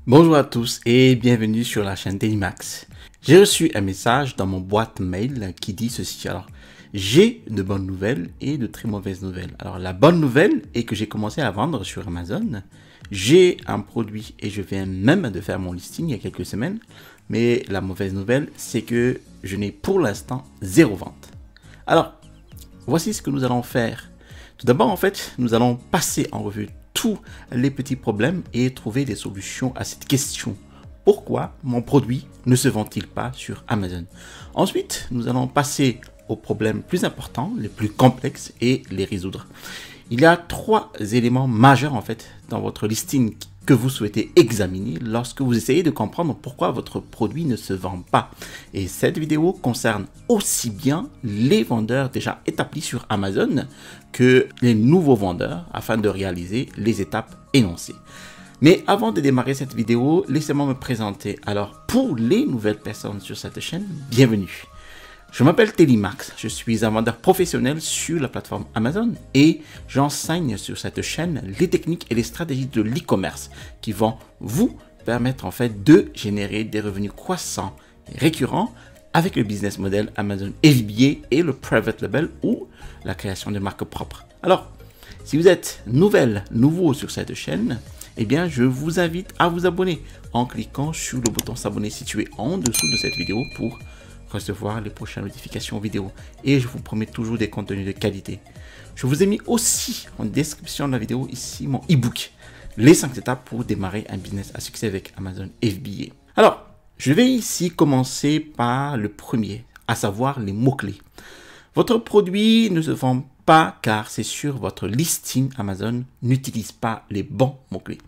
Bonjour à tous et bienvenue sur la chaîne Télimax. J'ai reçu un message dans mon boîte mail qui dit ceci. Alors, j'ai de bonnes nouvelles et de très mauvaises nouvelles. Alors, la bonne nouvelle est que j'ai commencé à vendre sur Amazon. J'ai un produit et je viens même de faire mon listing il y a quelques semaines. Mais la mauvaise nouvelle, c'est que je n'ai pour l'instant zéro vente. Alors, voici ce que nous allons faire. Tout d'abord, en fait, nous allons passer en revue tous les petits problèmes et trouver des solutions à cette question. Pourquoi mon produit ne se vend-il pas sur Amazon? Ensuite, nous allons passer aux problèmes plus importants, les plus complexes et les résoudre. Il y a trois éléments majeurs en fait dans votre listing que vous souhaitez examiner lorsque vous essayez de comprendre pourquoi votre produit ne se vend pas. Et cette vidéo concerne aussi bien les vendeurs déjà établis sur Amazon que les nouveaux vendeurs afin de réaliser les étapes énoncées. Mais avant de démarrer cette vidéo, laissez-moi me présenter. Alors, pour les nouvelles personnes sur cette chaîne, bienvenue. Je m'appelle Télimax, je suis un vendeur professionnel sur la plateforme Amazon et j'enseigne sur cette chaîne les techniques et les stratégies de l'e-commerce qui vont vous permettre en fait de générer des revenus croissants et récurrents avec le business model Amazon FBA et le private label ou la création de marques propres. Alors, si vous êtes nouveau sur cette chaîne, eh bien, je vous invite à vous abonner en cliquant sur le bouton s'abonner situé en dessous de cette vidéo pour recevoir les prochaines notifications vidéo. Et je vous promets toujours des contenus de qualité. Je vous ai mis aussi en description de la vidéo ici mon e-book, les 5 étapes pour démarrer un business à succès avec Amazon FBA. Alors, je vais ici commencer par le premier, à savoir les mots-clés. Votre produit ne se vend pas car c'est sur votre listing Amazon n'utilise pas les bons mots-clés.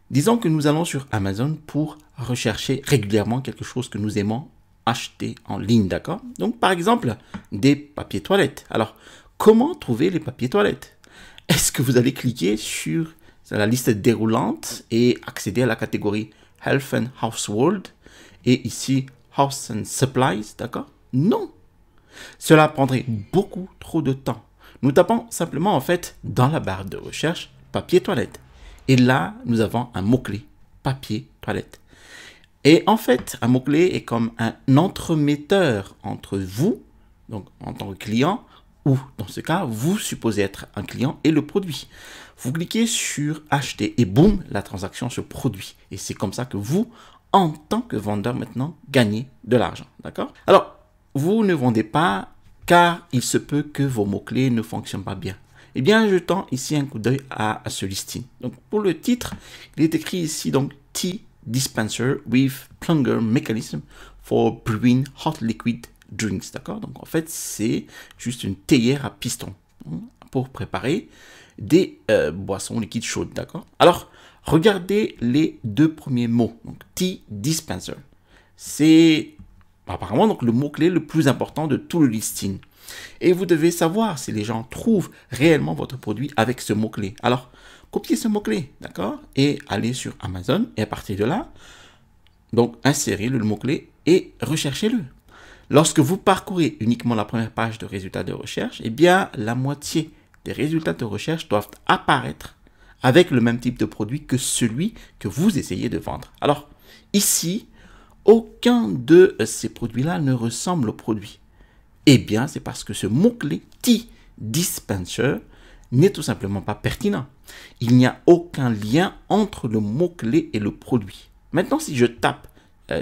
Disons que nous allons sur Amazon pour rechercher régulièrement quelque chose que nous aimons acheter en ligne, d'accord? Donc, par exemple, des papiers toilettes. Alors, comment trouver les papiers toilettes? Est-ce que vous allez cliquer sur la liste déroulante et accéder à la catégorie Health and Household et ici House and Supplies, d'accord? Non. Cela prendrait beaucoup trop de temps. Nous tapons simplement en fait dans la barre de recherche papier toilette. Et là, nous avons un mot-clé, papier toilette. Et en fait, un mot-clé est comme un entremetteur entre vous, donc en tant que client, ou dans ce cas, vous supposez être un client et le produit. Vous cliquez sur acheter et boum, la transaction se produit. Et c'est comme ça que vous, en tant que vendeur maintenant, gagnez de l'argent. D'accord? Alors, vous ne vendez pas car il se peut que vos mots-clés ne fonctionnent pas bien. Eh bien, je tends ici un coup d'œil à ce listing. Donc, pour le titre, il est écrit ici donc Tea Dispenser with Plunger Mechanism for Brewing Hot Liquid Drinks. D'accord? Donc, en fait, c'est juste une théière à piston pour préparer des boissons liquides chaudes. D'accord? Alors, regardez les deux premiers mots. Donc, Tea Dispenser. C'est apparemment donc le mot-clé le plus important de tout le listing. Et vous devez savoir si les gens trouvent réellement votre produit avec ce mot-clé. Alors, copiez ce mot-clé, d'accord? Et allez sur Amazon et à partir de là, donc insérez le mot-clé et recherchez-le. Lorsque vous parcourez uniquement la première page de résultats de recherche, eh bien, la moitié des résultats de recherche doivent apparaître avec le même type de produit que celui que vous essayez de vendre. Alors, ici, aucun de ces produits-là ne ressemble au produit. Eh bien, c'est parce que ce mot-clé Tea Dispenser n'est tout simplement pas pertinent. Il n'y a aucun lien entre le mot-clé et le produit. Maintenant, si je tape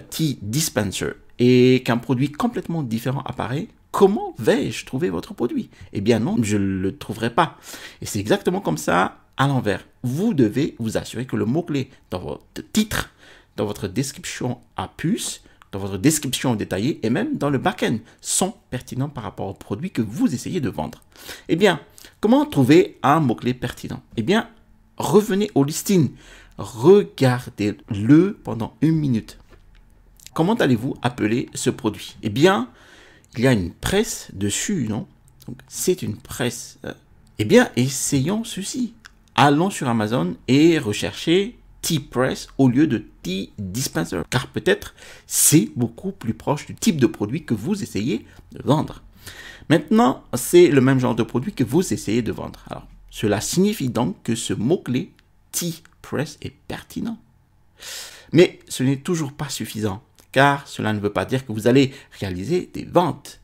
Tea Dispenser et qu'un produit complètement différent apparaît, comment vais-je trouver votre produit? Eh bien non, je ne le trouverai pas. Et c'est exactement comme ça à l'envers. Vous devez vous assurer que le mot-clé dans votre titre, dans votre description à puce, dans votre description détaillée et même dans le back-end sont pertinents par rapport au produit que vous essayez de vendre. Eh bien, comment trouver un mot-clé pertinent? Eh bien, revenez au listing. Regardez-le pendant 1 minute. Comment allez-vous appeler ce produit? Eh bien, il y a une presse dessus, non? Donc, c'est une presse. Eh bien, essayons ceci. Allons sur Amazon et recherchez Tea Press au lieu de Tea Dispenser, car peut-être c'est beaucoup plus proche du type de produit que vous essayez de vendre. Maintenant, c'est le même genre de produit que vous essayez de vendre. Alors, cela signifie donc que ce mot-clé Tea Press est pertinent. Mais ce n'est toujours pas suffisant, car cela ne veut pas dire que vous allez réaliser des ventes.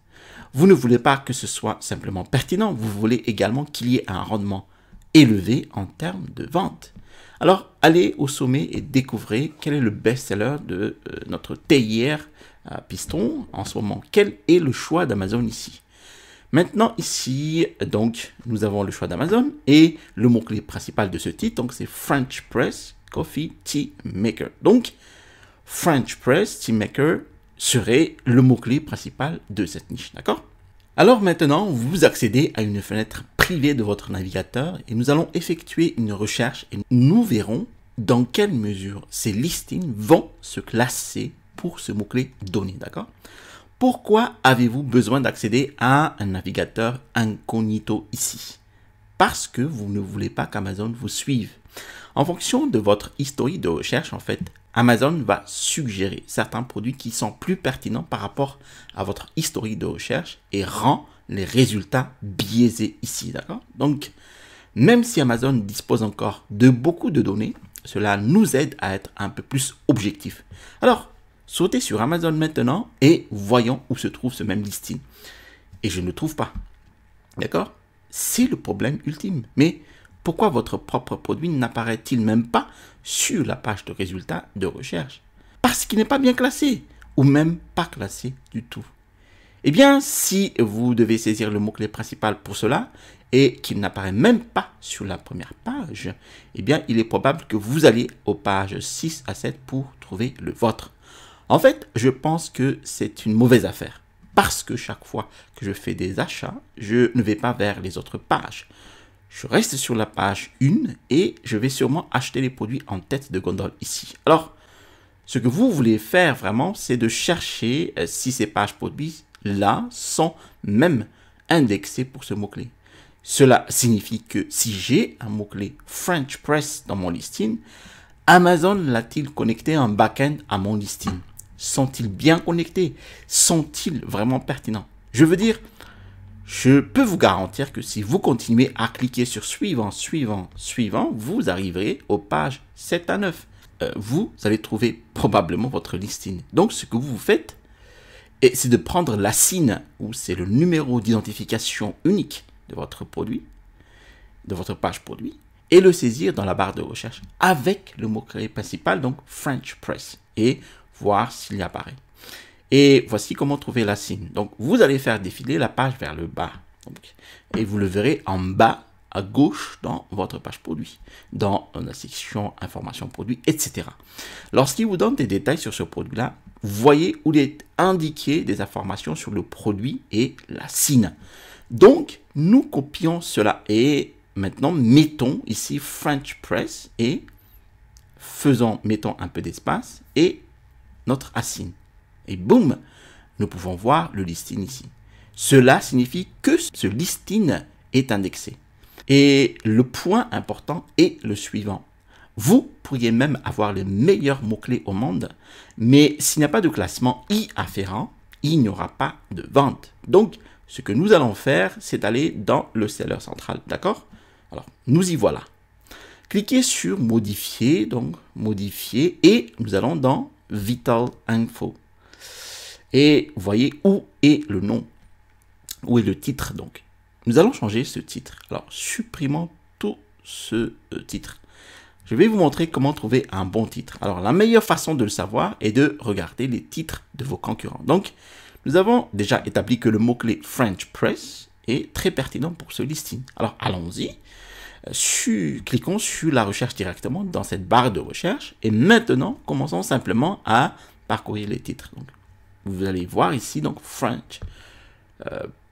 Vous ne voulez pas que ce soit simplement pertinent, vous voulez également qu'il y ait un rendement élevé en termes de vente. Alors, allez au sommet et découvrez quel est le best-seller de notre théière à piston en ce moment. Quel est le choix d'Amazon ici? Maintenant, ici, donc, nous avons le choix d'Amazon et le mot-clé principal de ce titre, donc c'est French Press Coffee Tea Maker. Donc, French Press Tea Maker serait le mot-clé principal de cette niche, d'accord? Alors maintenant, vous accédez à une fenêtre privée de votre navigateur et nous allons effectuer une recherche et nous verrons dans quelle mesure ces listings vont se classer pour ce mot-clé donné, d'accord? Pourquoi avez-vous besoin d'accéder à un navigateur incognito ici? Parce que vous ne voulez pas qu'Amazon vous suive. En fonction de votre historique de recherche, en fait, Amazon va suggérer certains produits qui sont plus pertinents par rapport à votre historique de recherche et rend les résultats biaisés ici, d'accord? Donc, même si Amazon dispose encore de beaucoup de données, cela nous aide à être un peu plus objectif. Alors, sautez sur Amazon maintenant et voyons où se trouve ce même listing. Et je ne le trouve pas. D'accord? C'est le problème ultime. Mais pourquoi votre propre produit n'apparaît-il même pas sur la page de résultats de recherche? Parce qu'il n'est pas bien classé ou même pas classé du tout. Eh bien, si vous devez saisir le mot-clé principal pour cela et qu'il n'apparaît même pas sur la première page, eh bien, il est probable que vous allez aux pages 6 à 7 pour trouver le vôtre. En fait, je pense que c'est une mauvaise affaire parce que chaque fois que je fais des achats, je ne vais pas vers les autres pages. Je reste sur la page 1 et je vais sûrement acheter les produits en tête de gondole ici. Alors, ce que vous voulez faire vraiment, c'est de chercher si ces pages produits-là sont même indexées pour ce mot-clé. Cela signifie que si j'ai un mot-clé French Press dans mon listing, Amazon l'a-t-il connecté en back-end à mon listing? Sont-ils bien connectés? Sont-ils vraiment pertinents? Je veux dire, je peux vous garantir que si vous continuez à cliquer sur suivant, suivant, suivant, vous arriverez aux pages 7 à 9. Vous allez trouver probablement votre listing. Donc, ce que vous faites, c'est de prendre la SIN, ou c'est le numéro d'identification unique de votre produit, de votre page produit, et le saisir dans la barre de recherche avec le mot-clé principal, donc French Press, et voir s'il y apparaît. Et voici comment trouver la SIN. Donc, vous allez faire défiler la page vers le bas. Donc, et vous le verrez en bas à gauche dans votre page produit, dans la section information produit, etc. Lorsqu'il vous donne des détails sur ce produit-là, voyez où il est indiqué des informations sur le produit et la SIN. Donc, nous copions cela et maintenant, mettons ici French Press et mettons un peu d'espace et notre ASIN. Et boum, nous pouvons voir le listing ici. Cela signifie que ce listing est indexé. Et le point important est le suivant. Vous pourriez même avoir les meilleurs mots-clés au monde, mais s'il n'y a pas de classement I afférent, il n'y aura pas de vente. Donc, ce que nous allons faire, c'est aller dans le seller central, d'accord? Alors, nous y voilà. Cliquez sur modifier, donc modifier, et nous allons dans Vital Info. Et voyez où est le nom, où est le titre donc. Nous allons changer ce titre. Alors, supprimons tout ce titre. Je vais vous montrer comment trouver un bon titre. Alors, la meilleure façon de le savoir est de regarder les titres de vos concurrents. Donc, nous avons déjà établi que le mot-clé French Press est très pertinent pour ce listing. Alors, allons-y. Cliquons sur la recherche directement dans cette barre de recherche. Et maintenant, commençons simplement à parcourir les titres. Donc, vous allez voir ici, donc, French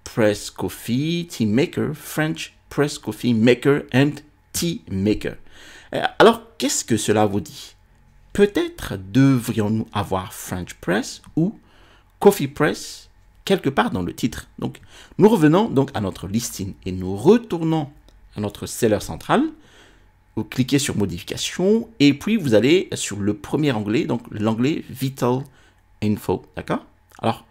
Press Coffee Tea Maker, French Press Coffee Maker and Tea Maker. Alors, qu'est-ce que cela vous dit? Peut-être devrions-nous avoir French Press ou Coffee Press quelque part dans le titre. Donc, nous revenons donc à notre listing et nous retournons à notre seller central. Vous cliquez sur modification et puis vous allez sur le premier onglet, donc l'onglet Vital Info. D'accord? Alors,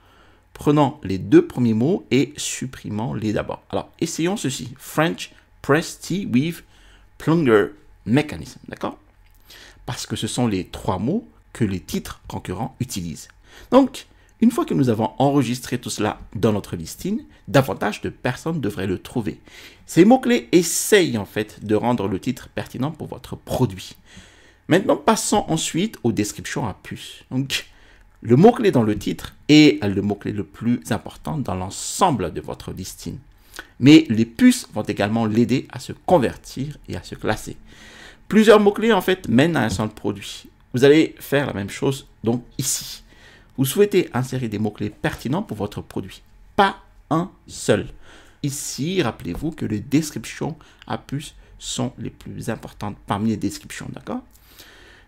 prenons les deux premiers mots et supprimons-les d'abord. Alors, essayons ceci. French Press Tea with Plunger Mechanism. D'accord? Parce que ce sont les trois mots que les titres concurrents utilisent. Donc, une fois que nous avons enregistré tout cela dans notre listing, davantage de personnes devraient le trouver. Ces mots-clés essayent en fait de rendre le titre pertinent pour votre produit. Maintenant, passons ensuite aux descriptions à puce. Donc, le mot-clé dans le titre est le mot-clé le plus important dans l'ensemble de votre listing. Mais les puces vont également l'aider à se convertir et à se classer. Plusieurs mots-clés en fait mènent à un seul produit. Vous allez faire la même chose donc ici. Vous souhaitez insérer des mots-clés pertinents pour votre produit, pas un seul. Ici, rappelez-vous que les descriptions à puce sont les plus importantes parmi les descriptions, d'accord?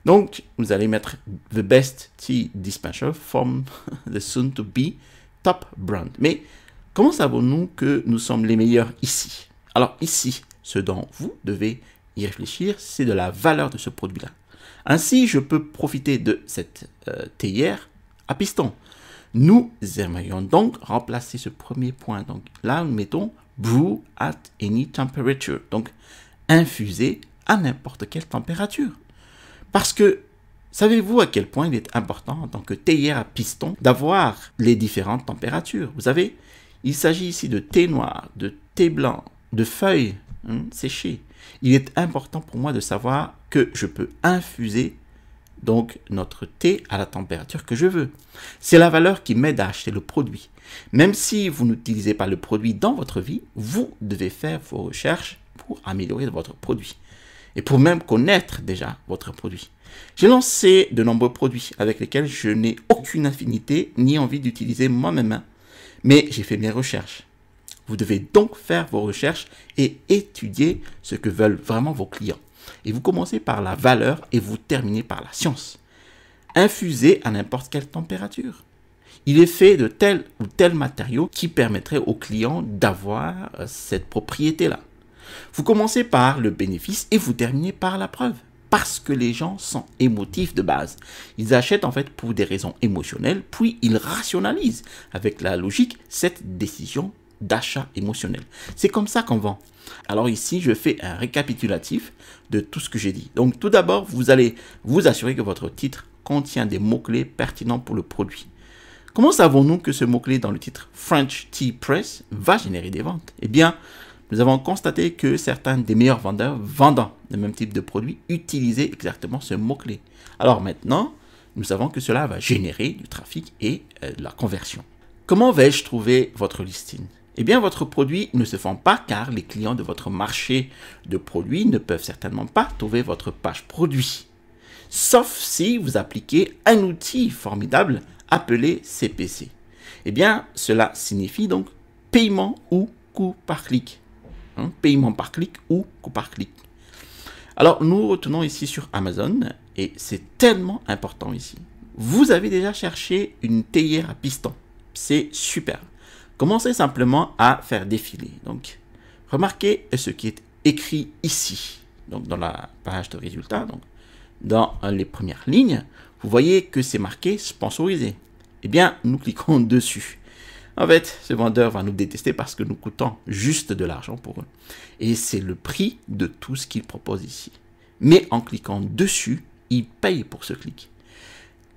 Donc, vous allez mettre the best tea dispenser from the soon to be top brand. Mais comment savons-nous que nous sommes les meilleurs ici? Alors ici, ce dont vous devez y réfléchir, c'est de la valeur de ce produit-là. Ainsi, je peux profiter de cette théière à piston. Nous aimerions donc remplacer ce premier point. Donc là, nous mettons brew at any temperature. Donc infuser à n'importe quelle température. Parce que savez-vous à quel point il est important en tant que théière à piston d'avoir les différentes températures? Vous savez, il s'agit ici de thé noir, de thé blanc, de feuilles séchées. Il est important pour moi de savoir que je peux infuser donc notre thé à la température que je veux. C'est la valeur qui m'aide à acheter le produit. Même si vous n'utilisez pas le produit dans votre vie, vous devez faire vos recherches pour améliorer votre produit et pour même connaître déjà votre produit. J'ai lancé de nombreux produits avec lesquels je n'ai aucune affinité ni envie d'utiliser moi-même, mais j'ai fait mes recherches. Vous devez donc faire vos recherches et étudier ce que veulent vraiment vos clients. Et vous commencez par la valeur et vous terminez par la science. Infusez à n'importe quelle température. Il est fait de tel ou tel matériau qui permettrait au client d'avoir cette propriété-là. Vous commencez par le bénéfice et vous terminez par la preuve. Parce que les gens sont émotifs de base. Ils achètent en fait pour des raisons émotionnelles, puis ils rationalisent avec la logique cette décision d'achat émotionnel. C'est comme ça qu'on vend. Alors ici, je fais un récapitulatif de tout ce que j'ai dit. Donc tout d'abord, vous allez vous assurer que votre titre contient des mots-clés pertinents pour le produit. Comment savons-nous que ce mot-clé dans le titre French Tea Press va générer des ventes? Eh bien, nous avons constaté que certains des meilleurs vendeurs vendant le même type de produit utilisaient exactement ce mot-clé. Alors maintenant, nous savons que cela va générer du trafic et de la conversion. Comment vais-je trouver votre listing? Eh bien, votre produit ne se vend pas car les clients de votre marché de produits ne peuvent certainement pas trouver votre page produit. Sauf si vous appliquez un outil formidable appelé CPC. Eh bien, cela signifie donc paiement ou coût par clic. Paiement par clic ou coût par clic. Alors, nous retenons ici sur Amazon et c'est tellement important ici. Vous avez déjà cherché une théière à piston. C'est super. Commencez simplement à faire défiler. Donc, remarquez ce qui est écrit ici. Donc, dans la page de résultats, donc, dans les premières lignes, vous voyez que c'est marqué sponsorisé. Eh bien, nous cliquons dessus. En fait, ce vendeur va nous détester parce que nous coûtons juste de l'argent pour eux. Et c'est le prix de tout ce qu'il propose ici. Mais en cliquant dessus, il paye pour ce clic.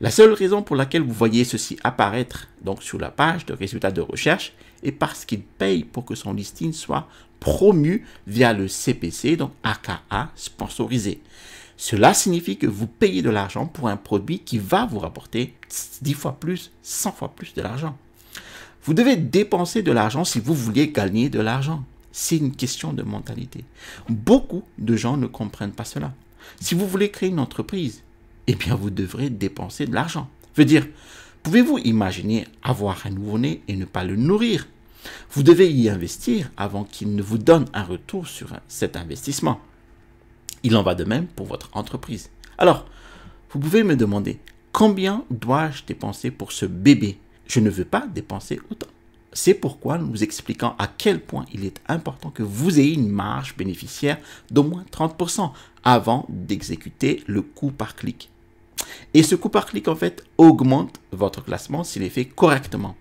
La seule raison pour laquelle vous voyez ceci apparaître donc sur la page de résultats de recherche est parce qu'il paye pour que son listing soit promu via le CPC, donc aka sponsorisé. Cela signifie que vous payez de l'argent pour un produit qui va vous rapporter 10 fois plus, 100 fois plus de l'argent. Vous devez dépenser de l'argent si vous voulez gagner de l'argent. C'est une question de mentalité. Beaucoup de gens ne comprennent pas cela. Si vous voulez créer une entreprise, eh bien, vous devrez dépenser de l'argent. Je veux dire, pouvez-vous imaginer avoir un nouveau-né et ne pas le nourrir? Vous devez y investir avant qu'il ne vous donne un retour sur cet investissement. Il en va de même pour votre entreprise. Alors, vous pouvez me demander, combien dois-je dépenser pour ce bébé? Je ne veux pas dépenser autant. C'est pourquoi nous vous expliquons à quel point il est important que vous ayez une marge bénéficiaire d'au moins 30% avant d'exécuter le coût par clic. Et ce coût par clic, en fait, augmente votre classement s'il est fait correctement.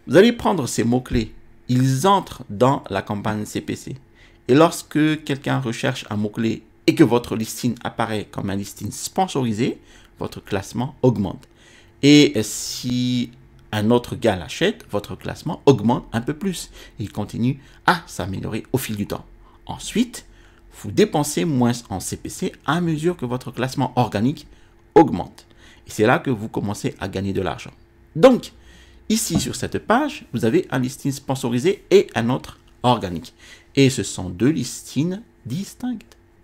Vous allez prendre ces mots-clés. Ils entrent dans la campagne CPC. Et lorsque quelqu'un recherche un mot-clé et que votre listing apparaît comme un listing sponsorisé, votre classement augmente. Et si un autre gars l'achète, votre classement augmente un peu plus. Il continue à s'améliorer au fil du temps. Ensuite, vous dépensez moins en CPC à mesure que votre classement organique augmente. Et c'est là que vous commencez à gagner de l'argent. Donc, ici sur cette page, vous avez un listing sponsorisé et un autre organique. Et ce sont deux listings distincts.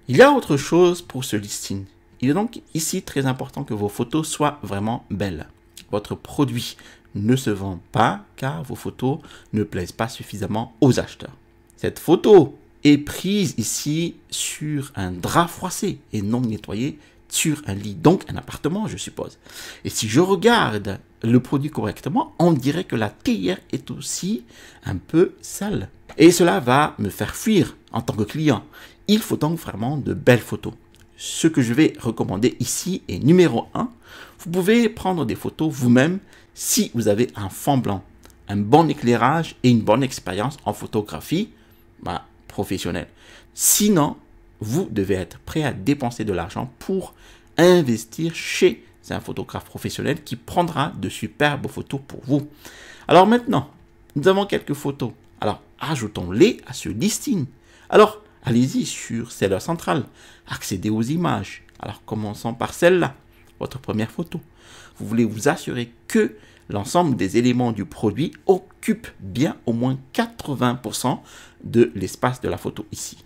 Il y a autre chose pour ce listing. Il est donc ici très important que vos photos soient vraiment belles. Votre produit ne se vend pas car vos photos ne plaisent pas suffisamment aux acheteurs. Cette photo est prise ici sur un drap froissé et non nettoyé sur un lit, donc un appartement, je suppose. Et si je regarde le produit correctement, on dirait que la théière est aussi un peu sale. Et cela va me faire fuir en tant que client. Il faut donc vraiment de belles photos. Ce que je vais recommander ici est numéro 1. Vous pouvez prendre des photos vous-même si vous avez un fond blanc, un bon éclairage et une bonne expérience en photographie professionnelle. Sinon, vous devez être prêt à dépenser de l'argent pour investir chez un photographe professionnel qui prendra de superbes photos pour vous. Alors maintenant, nous avons quelques photos. Alors, ajoutons-les à ce listing. Alors, allez-y sur Seller Central, accédez aux images. Alors, commençons par celle-là, votre première photo. Vous voulez vous assurer que l'ensemble des éléments du produit occupe bien au moins 80% de l'espace de la photo ici.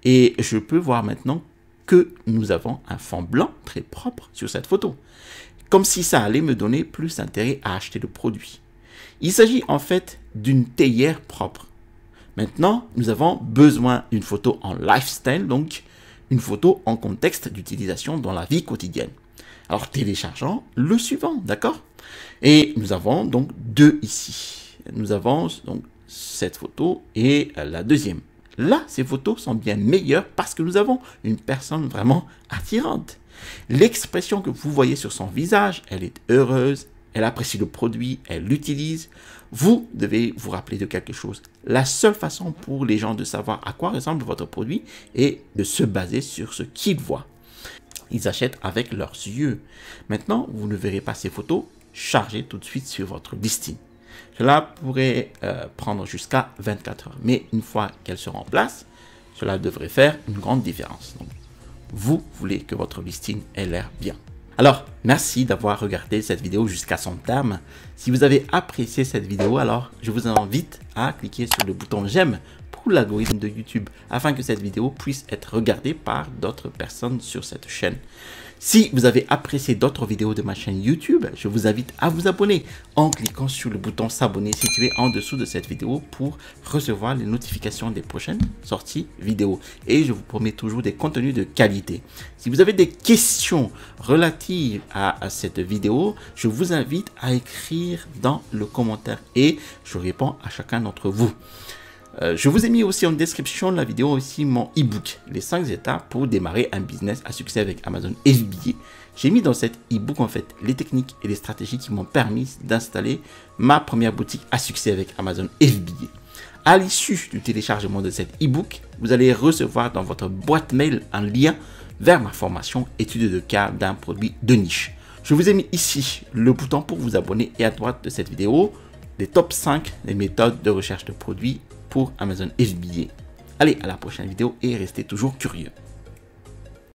Et je peux voir maintenant que nous avons un fond blanc très propre sur cette photo. Comme si ça allait me donner plus d'intérêt à acheter le produit. Il s'agit en fait d'une théière propre. Maintenant, nous avons besoin d'une photo en lifestyle, donc une photo en contexte d'utilisation dans la vie quotidienne. Alors, téléchargeons le suivant, d'accord? Et nous avons donc deux ici. Nous avons donc cette photo et la deuxième. Là, ces photos sont bien meilleures parce que nous avons une personne vraiment attirante. L'expression que vous voyez sur son visage, elle est heureuse, elle apprécie le produit, elle l'utilise. Vous devez vous rappeler de quelque chose. La seule façon pour les gens de savoir à quoi ressemble votre produit est de se baser sur ce qu'ils voient. Ils achètent avec leurs yeux. Maintenant, vous ne verrez pas ces photos chargées tout de suite sur votre listing. Cela pourrait prendre jusqu'à 24 heures. Mais une fois qu'elles seront en place, cela devrait faire une grande différence. Donc, vous voulez que votre listing ait l'air bien. Alors, merci d'avoir regardé cette vidéo jusqu'à son terme. Si vous avez apprécié cette vidéo, alors je vous invite à cliquer sur le bouton j'aime pour l'algorithme de YouTube afin que cette vidéo puisse être regardée par d'autres personnes sur cette chaîne. Si vous avez apprécié d'autres vidéos de ma chaîne YouTube, je vous invite à vous abonner en cliquant sur le bouton s'abonner situé en dessous de cette vidéo pour recevoir les notifications des prochaines sorties vidéo. Et je vous promets toujours des contenus de qualité. Si vous avez des questions relatives à cette vidéo, je vous invite à écrire dans le commentaire et je réponds à chacun d'entre vous. Je vous ai mis aussi en description de la vidéo aussi mon e-book, les 5 étapes pour démarrer un business à succès avec Amazon FBA. J'ai mis dans cet e-book en fait les techniques et les stratégies qui m'ont permis d'installer ma première boutique à succès avec Amazon FBA. À l'issue du téléchargement de cet e-book, vous allez recevoir dans votre boîte mail un lien vers ma formation étude de cas d'un produit de niche. Je vous ai mis ici le bouton pour vous abonner et à droite de cette vidéo, les top 5 des méthodes de recherche de produits pour Amazon FBA. Allez, à la prochaine vidéo et restez toujours curieux.